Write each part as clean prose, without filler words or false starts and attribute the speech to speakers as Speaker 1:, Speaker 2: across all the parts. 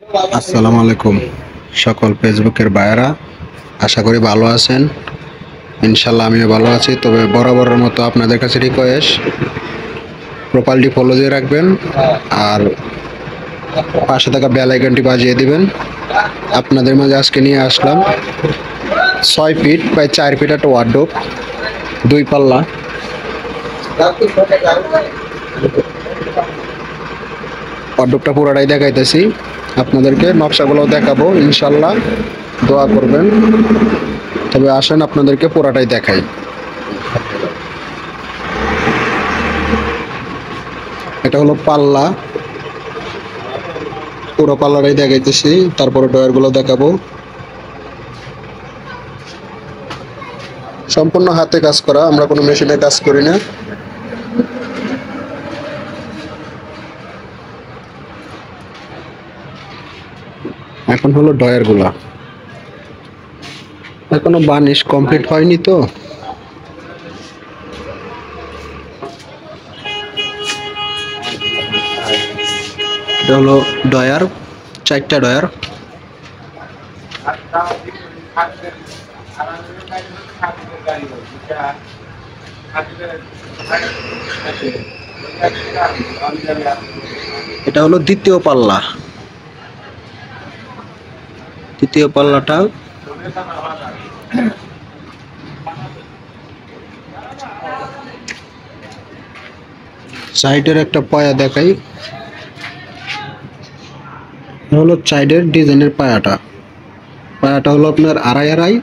Speaker 1: আসসালামু আলাইকুম সকল ফেসবুকের ভাইয়েরা, আশা করি ভালো আছেন। ইনশাল্লাহ আমিও ভালো আছি। তবে বরাবরের মতো আপনাদের কাছে রিকোয়েস্ট, প্রোফাইলটি ফলো দিয়ে রাখবেন আর পাশে থাকা বেল আইকনটি বাজিয়ে দিবেন। আপনাদের মাঝে আজকে নিয়ে আসলাম 6 ফিট বাই 4 ফিট একটা ওয়ার্ডরোব, 2 পাল্লা। ওয়ার্ডরোবটা পুরোটাই দেখাইতেছি, আপনাদেরকে নকশাগুলো দেখাবো ইনশাল্লাহ, দোয়া করবেন। তবে আসেন আপনাদেরকে পুরাটাই দেখাই। এটা হলো পাল্লা, পুরো পাল্লাটাই দেখাইতেছি, তারপরে ডয়ার গুলো দেখাবো। সম্পূর্ণ হাতে কাজ করা, আমরা কোনো মেশিনে কাজ করি না। এখন হলো ডয়ার গুলা, এখনো বার্নিশ কমপ্লিট হয়নি তো। এটা হলো ডয়ার, 4টা ডয়ার। এটা হলো দ্বিতীয় পাল্লা, দ্বিতীয় পাল্লাটা সাইডের একটা পায়া দেখাই। হলো সাইডের ডিজাইনের পায়াটা, পায়াটা হলো আপনার আড়াই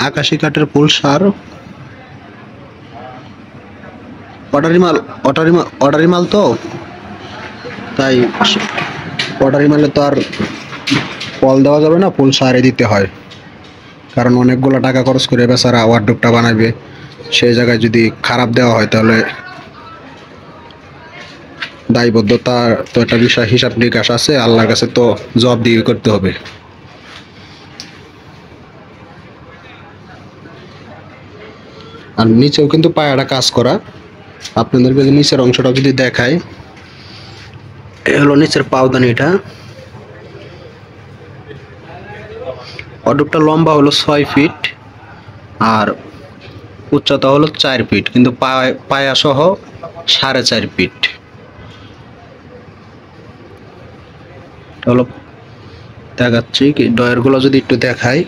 Speaker 1: আকাশি কাঠের পুলসার। অর্ডারি মাল তো, তাই অর্ডারি মালে তো আর পল দেওয়া যাবে না, ফুল সারে দিতে হয়। কারণ অনেকগুলো টাকা খরচ করে বেচারা ওয়ার্ডরোবটা বানাবে, সেই জায়গায় যদি খারাপ দেওয়া হয় তাহলে দায়বদ্ধতা তো একটা বিষয়, হিসাব নিকাশ আছে, আল্লাহর কাছে তো জবাবদিহি করতে হবে। আর নিচেও কিন্তু পায়াটা কাজ করা, আপনাদেরকে যদি নিচের অংশটা যদি দেখায়, এ হলো নিচের পাওদানিটা। ওয়ার্ডরোবটা লম্বা হলো 6 ফিট আর উচ্চতা হলো 4 ফিট, কিন্তু পায়া সহ 4.5 ফিট হলো। দেখাচ্ছি কি, ডয়ার গুলো যদি একটু দেখাই,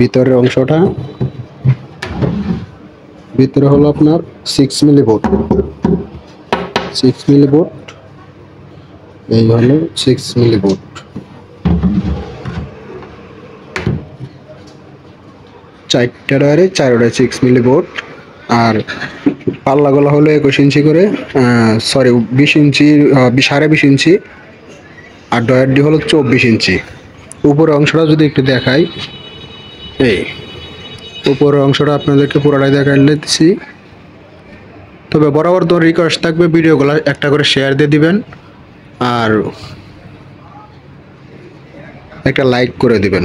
Speaker 1: ভিতরের অংশটা, ভিতরে হলো আপনার 6 মিলি বোর্ড, 6 মিলি বোর্ড, এই হলো 6 মিলি বোর্ড। চারটা ডয়ারে 4টায় 6 মিলি বোর্ড। আর পাল্লাগুলো হলো 21 ইঞ্চি করে, সরি 20 ইঞ্চি, 20.5 ইঞ্চি। আর ডয়ারটি হলো 24 ইঞ্চি। উপরের অংশটা যদি একটু দেখাই, এই উপরের অংশটা আপনাদেরকে পুরোটাই দেখাইছি। তবে বরাবর তো রিকোয়েস্ট থাকবে, ভিডিওগুলো একটা করে শেয়ার দিয়ে দিবেন আর একটা লাইক করে দিবেন।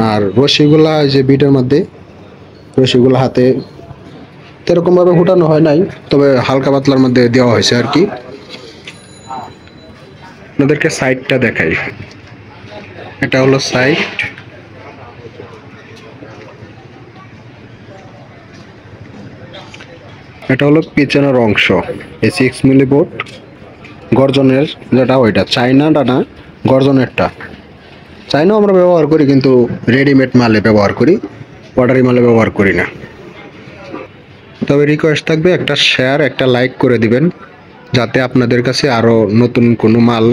Speaker 1: আর রশিগুলা যে বিটের মধ্যে, রশিগুলো হাতে এরকমভাবে ফুটানো হয় নাই, তবে হালকা পাতলার মধ্যে দেওয়া হয়েছে আর কি। আপনাদেরকে সাইডটা দেখাই, এটা হলো সাইড। এটা হলো পিছনের অংশ, এই 6 মিলি বোর্ড গর্জনের যেটা, ওইটা চাইনাটা না, গর্জনেরটা। চাইনাও আমরা ব্যবহার করি, কিন্তু রেডিমেড মালে ব্যবহার করি, অর্ডারি মালে ব্যবহার করি না। তবে রিকোয়েস্ট থাকবে, একটা শেয়ার একটা লাইক করে দিবেন, যাতে আপনাদের কাছে আরও নতুন কোনো মাল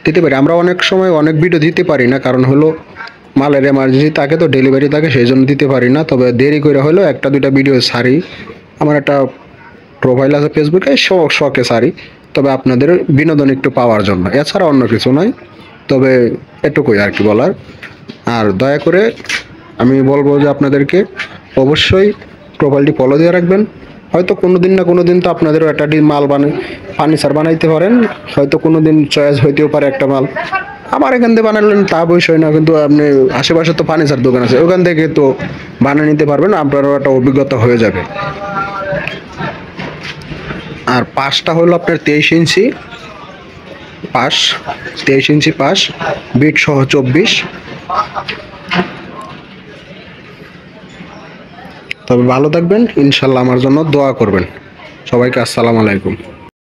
Speaker 1: দিতে পারি। আমরা অনেক সময় অনেক ভিডিও দিতে পারি না, কারণ হলো মালের এমার্জেন্সি থাকে, তো ডেলিভারি থাকে, সেই জন্য দিতে পারি না। তবে দেরি করে হলেও একটা দুইটা ভিডিও ছাড়ি, আমার একটা প্রোফাইল আছে ফেসবুকে, শখে ছাড়ি। তবে আপনাদের বিনোদন একটু পাওয়ার জন্য, এছাড়া অন্য কিছু নয়। তবে এটুকুই আর কি বলার। আর দয়া করে আমি বলবো যে আপনাদেরকে অবশ্যই প্রোফাইলটি ফলো দিয়ে রাখবেন। হয়তো কোনো দিন না কোনো দিন তো আপনাদেরও একটা মাল ফার্নিচার বানাইতে পারেন, হয়তো কোনো দিন চয়েস হইতেও পারে একটা মাল আমার এখান থেকে বানালেন, তা বিষয় না, কিন্তু আপনি আশেপাশে তো ফার্নিচার দোকান আছে, ওখান থেকে তো বানিয়ে নিতে পারবেন, আপনারও একটা অভিজ্ঞতা হয়ে যাবে। আর পাশটা হলো আপনার 23 ইঞ্চি পাশ, 23 ইঞ্চি পাশ, বিট সহ 24। তবে ভালো থাকবেন, ইনশাল্লাহ আমার জন্য দোয়া করবেন। সবাইকে আসসালামু আলাইকুম।